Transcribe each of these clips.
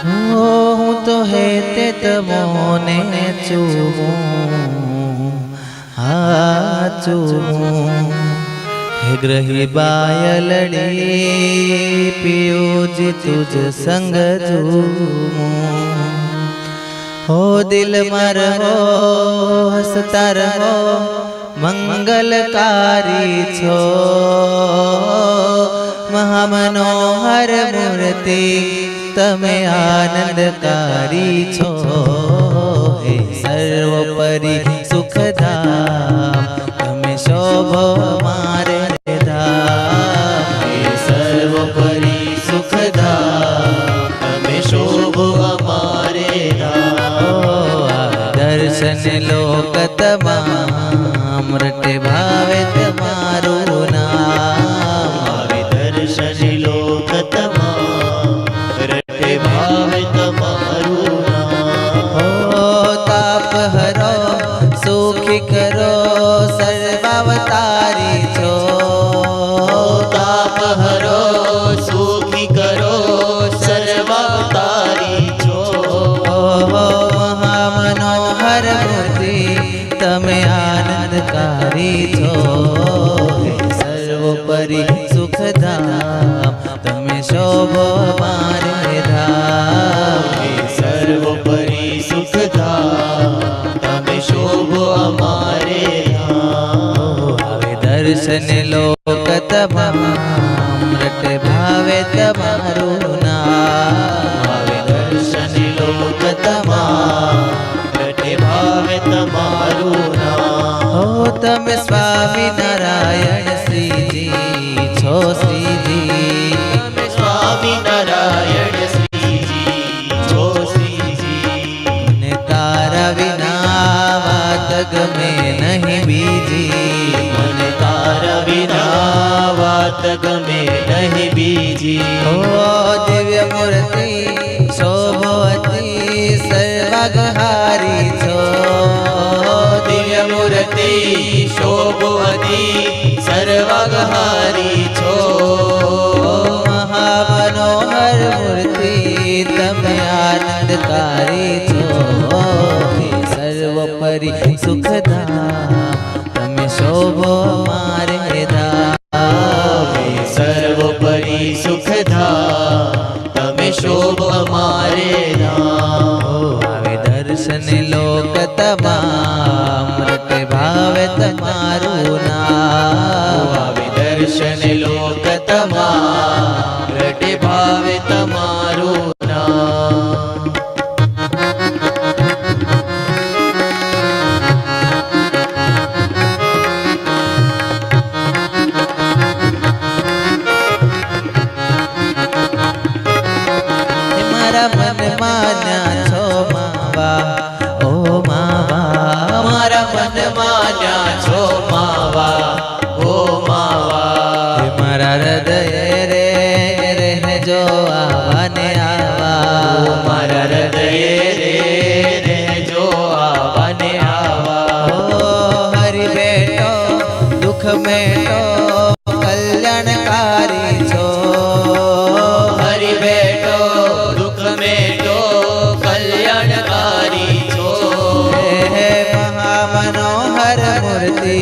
હું તો હે તે તમોને ચૂમું હા ચૂમું હે ગ્રહી બાયલડી પિયુજી તુજ સંગ ઝૂમું हो दिल मर हो हसता रहो मंगलकारी छो महामनोहर मूर्ति तमे आनंदकारी छो हे सर्वोपरि सुखधाम तमे शोभो मारे धाम हे सर्वोपरि सुखधाम तमे शोभो मारे दर्शन लोक तमाम रटे भावे तमारू नाम आवे दर्शन लोक तमाम रटे भावे तमारू नाम हो ताप हरो सुखी करो सर्वावतारी छो ताप हरो सुखी करो सर्वावतारी छो महामनोहर मूर्ति तमे आनंदकारी छो सर्वोपरि सुखधाम तमे शोभो मारे धाम सर्वोपरि सुखधाम तमे शोभो अमारे धाम आवे दर्शन लोक तमाम रटे भावे तमारू नाम आवे दर्शन लोक तमाम रटे भावे तमारू नाम हो तमे स्वामी नारायण श्रीजी छो श्रीजी तमे स्वामी नारायण श्रीजी छो श्रीजी ने तारा विना वात गमे नहीं बीजी ने तारा विना वात गमे नहीं बीजी हो दिव्य मूर्ति शोभवती सर्वगहारी छो दिव्य मूर्ति शोभवती सर्वगहारी छो महामनोहर मूर्ति तमे आनंदकारी छो सर्वोपरि सुखधाम तमे शोभो मारे धाम सर्वोपरि सुखधाम तमे शोभो मारे धाम आवे दर्शन लोक तमाम रटे भावे तमारू नाम आवे दर्शन लोक तमाम रटे भावे तमारू नाम मारा मन मान्या छो मावा ओ मावा मारा मन मान्या छो मावा ओ मावा मारा हृदय रे रह जो आवा ने आवा मारा हृदय रे रह जो आवा ने आवा ओ हरि बेटो दुख मेटो कल्याणकारी छो हरि बेटो दुख मेटो कल्याणकारी छो हे महामनोहर मूर्ति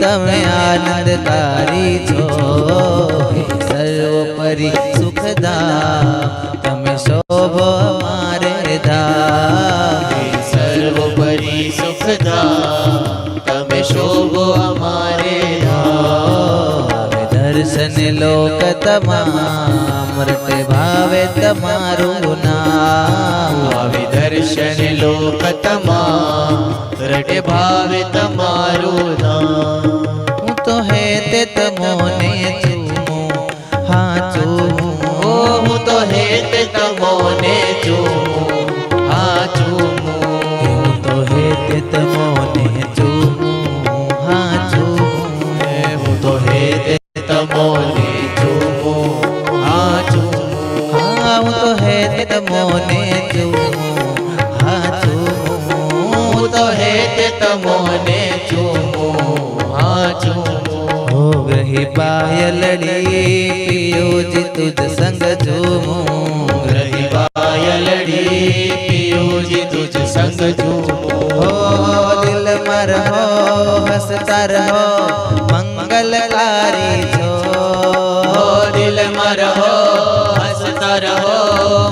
तमे आनंदकारी छो सर्वोपरि सुखधाम तमे शोभो मारे धाम सर्वोपरि सुखधाम तमे शोभो अमारे धाम दर्शन लोक तमाम रटे भावे तमारू नाम आवे दर्शन लोक तमाम रटे भावे तमारू नाम हूँ तो है ते तमोने चूमूं हाँ चूमूं हूँ तो है ते तमोने चूमूं हाँ चूमूं हूँ तो है ते तमोने चूमूं हाँ चूमूं हूँ तो है ते तमोने चूमूं हाँ चूमूं हाँ हूँ तो है ते तमोने चूमूं हाँ चूमूं हूँ तो है ते तमोने चूमूं हाँ चूमूं हो ग्रही बायलड़ी पियोजी तुझ संग झूमूं ग्रही बायलड़ी હસતા રહો મંગલકારી છો દિલમાં રહો હસતા રહો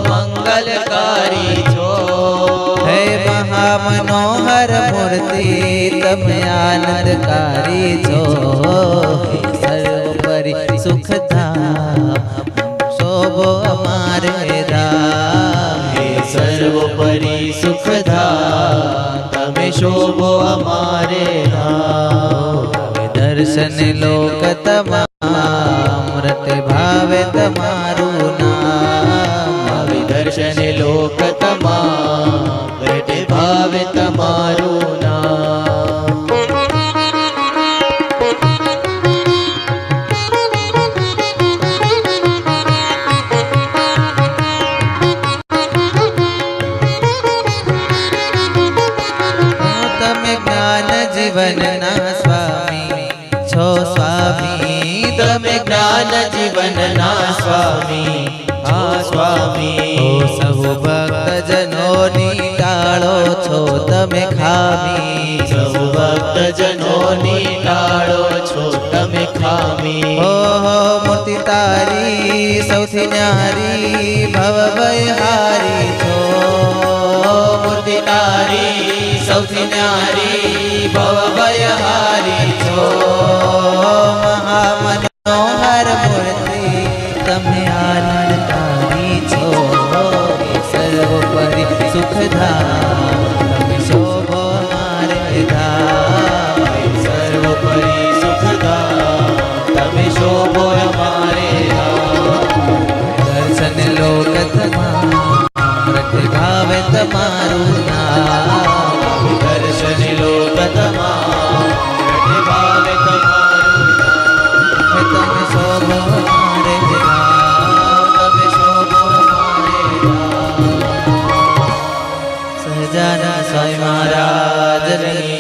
મંગલકારી છો હે મહામનોહર મૂર્તિ તમે આનંદકારી છો સર્વોપરી સુખધામ શોભો અમારે ધામ હે સર્વોપરી સુખધામ તમે શોભો અમારે ધામ દર્શન લોક તમામ રટે ભાવે તમારું નામ હવે દર્શન લોક તમામ રટે ભાવે તમારું નામ તમે જ્ઞાન જીવનના સ્વામી છો સ્વામી તમે જ્ઞાન જીવનના સ્વામી હા સ્વામી ઓ સહુ ભક્તજનોની ટાળો છો તમે ખામી સૌ ભક્તજનોની ટાળો છો તમે ખામી ઓહો મૂર્તિ તારી સૌથી ન્યારી ભવભયહારી છો મૂર્તિ તારી સૌથી ન્યારી ભવભયહારી છો મહામનોહર મૂર્તિ તમે આનંદકારી છો સર્વોપરી સુખધામ તમે શોભો અમારે ધામ સર્વોપરી સુખધામ તમે શોભો અમારે ધામ દર્શન લોક તમામ રટે ભાવે તમારું નામ દર્શન લોક તમામ રટે ભાવે તમારું નામ તમે શોભો અમારે ધામ તમે શોભો અમારે ધામ સહજાનંદ સ્વામી મહારાજની